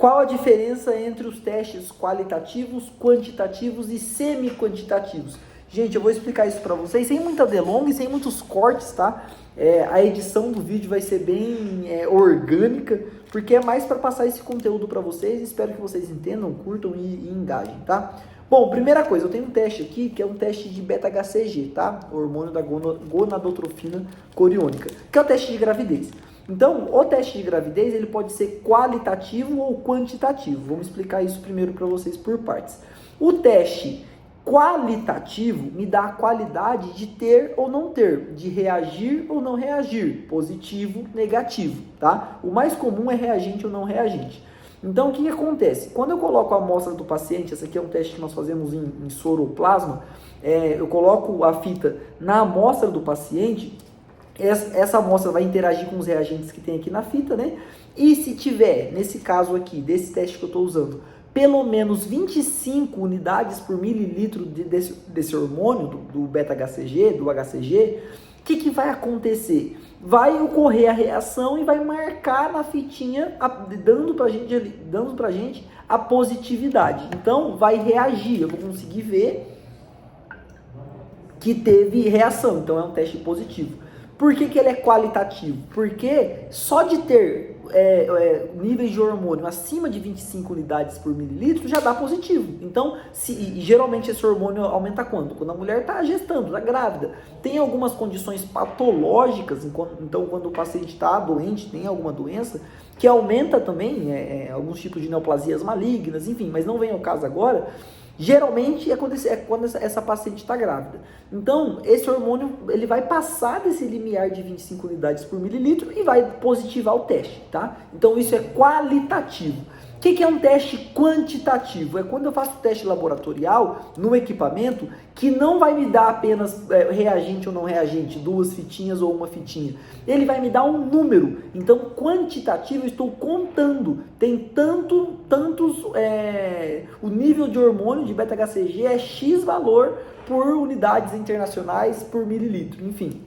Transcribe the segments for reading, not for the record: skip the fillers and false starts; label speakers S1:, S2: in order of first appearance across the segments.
S1: qual a diferença entre os testes qualitativos, quantitativos e semi-quantitativos? Gente, eu vou explicar isso para vocês sem muita delonga e sem muitos cortes, tá? A edição do vídeo vai ser bem orgânica, porque é mais para passar esse conteúdo para vocês. Espero que vocês entendam, curtam e engajem, tá? Bom, primeira coisa, eu tenho um teste aqui, que é um teste de beta-HCG, tá? O hormônio da gonadotrofina coriônica, que é o teste de gravidez. Então, o teste de gravidez, ele pode ser qualitativo ou quantitativo. Vamos explicar isso primeiro para vocês por partes. O teste qualitativo me dá a qualidade de ter ou não ter, de reagir ou não reagir, positivo, negativo, tá? O mais comum é reagente ou não reagente. Então, o que acontece? Quando eu coloco a amostra do paciente, esse aqui é um teste que nós fazemos em soroplasma, eu coloco a fita na amostra do paciente, essa amostra vai interagir com os reagentes que tem aqui na fita, né? E se tiver, nesse caso aqui, desse teste que eu estou usando, pelo menos 25 unidades por mililitro desse hormônio, do beta-HCG, do HCG, o que vai acontecer? Vai ocorrer a reação e vai marcar na fitinha, dando pra gente a positividade. Então, vai reagir, eu vou conseguir ver que teve reação, então é um teste positivo. Por que ele é qualitativo? Porque só de ter níveis de hormônio acima de 25 unidades por mililitro já dá positivo. Então, geralmente esse hormônio aumenta quando? Quando a mulher está gestando, está grávida. Tem algumas condições patológicas, então quando o paciente está doente, tem alguma doença, que aumenta também alguns tipos de neoplasias malignas, enfim, mas não vem ao caso agora. Geralmente é quando essa paciente está grávida. Então, esse hormônio ele vai passar desse limiar de 25 unidades por mililitro e vai positivar o teste, tá? Então, isso é qualitativo. O que é um teste quantitativo? É quando eu faço teste laboratorial no equipamento que não vai me dar apenas reagente ou não reagente, 2 fitinhas ou 1 fitinha. Ele vai me dar um número. Então, quantitativo, eu estou contando. Tem tantos... o nível de hormônio de beta-HCG é X valor por unidades internacionais por mililitro. Enfim,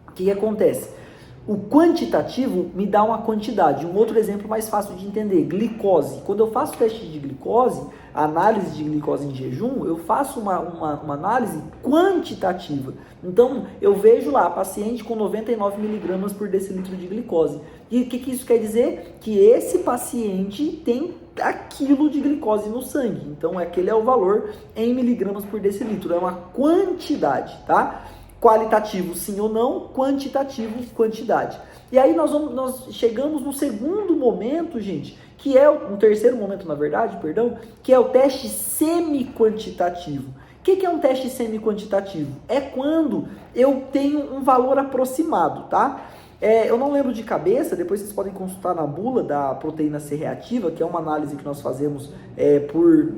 S1: o que acontece? O quantitativo me dá uma quantidade. Um outro exemplo mais fácil de entender, glicose. Quando eu faço teste de glicose, análise de glicose em jejum, eu faço uma análise quantitativa. Então, eu vejo lá, paciente com 99 miligramas por decilitro de glicose. E o que isso quer dizer? Que esse paciente tem aquilo de glicose no sangue. Então, aquele é o valor em miligramas por decilitro. É uma quantidade, tá? Qualitativo sim ou não, quantitativo quantidade. E aí nós chegamos no segundo momento, gente, que é no terceiro momento, na verdade, perdão, que é o teste semi-quantitativo. O que é um teste semi-quantitativo? É quando eu tenho um valor aproximado, tá? Eu não lembro de cabeça, depois vocês podem consultar na bula da proteína C reativa, que é uma análise que nós fazemos por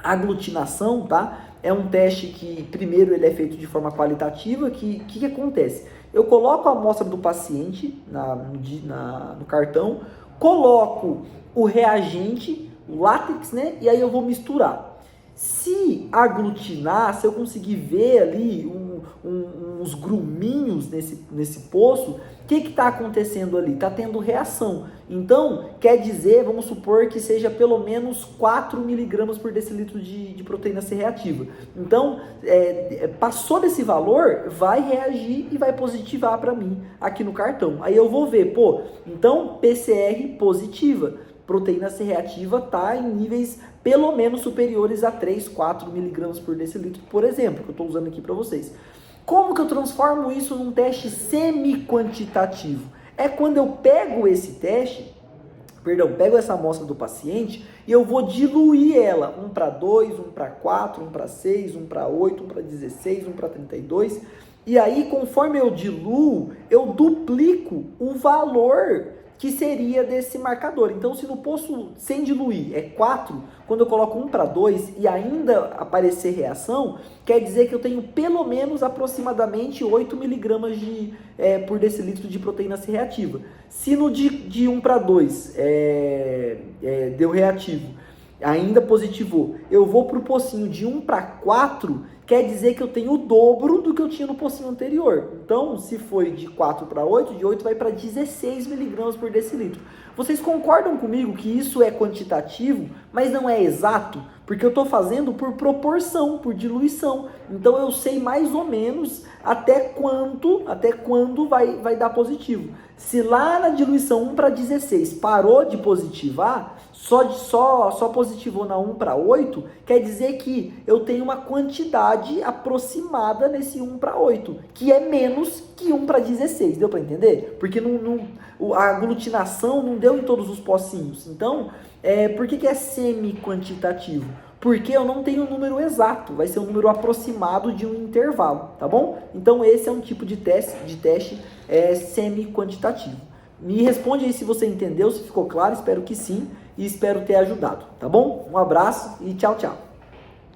S1: aglutinação, tá? É um teste que, primeiro, ele é feito de forma qualitativa. Que acontece? Eu coloco a amostra do paciente no cartão, coloco o reagente, o látex, né? E aí eu vou misturar. Se aglutinar, se eu conseguir ver ali uns gruminhos nesse poço, o que está acontecendo ali? Está tendo reação. Então, quer dizer, vamos supor que seja pelo menos 4 miligramas por decilitro de proteína C reativa. Então, passou desse valor, vai reagir e vai positivar para mim aqui no cartão. Aí eu vou ver, então PCR positiva. Proteína C reativa está em níveis pelo menos superiores a 3, 4 miligramas por decilitro, por exemplo, que eu estou usando aqui para vocês. Como que eu transformo isso num teste semi-quantitativo? É quando eu pego pego essa amostra do paciente e eu vou diluir ela, 1 para 2, 1 para 4, 1 para 6, 1 para 8, 1 para 16, 1 para 32. E aí, conforme eu diluo, eu duplico o valor que seria desse marcador. Então, se no poço sem diluir é 4, quando eu coloco 1 para 2 e ainda aparecer reação, quer dizer que eu tenho pelo menos aproximadamente 8 miligramas por decilitro de proteína C reativa. Se no de 1 para 2 deu reativo ainda positivou. Eu vou para o pocinho de 1 para 4, quer dizer que eu tenho o dobro do que eu tinha no pocinho anterior. Então, se foi de 4 para 8, de 8 vai para 16 miligramas por decilitro. Vocês concordam comigo que isso é quantitativo, mas não é exato? Porque eu estou fazendo por proporção, por diluição. Então, eu sei mais ou menos até quando vai dar positivo. Se lá na diluição 1 para 16 parou de positivar, só positivou na 1 para 8, quer dizer que eu tenho uma quantidade aproximada nesse 1 para 8, que é menos que 1 para 16, deu para entender? Porque a aglutinação não deu em todos os pocinhos. Então, por que é semi-quantitativo? Porque eu não tenho um número exato, vai ser um número aproximado de um intervalo, tá bom? Então esse é um tipo de teste semi-quantitativo. Me responde aí se você entendeu, se ficou claro, espero que sim, e espero ter ajudado, tá bom? Um abraço e tchau, tchau.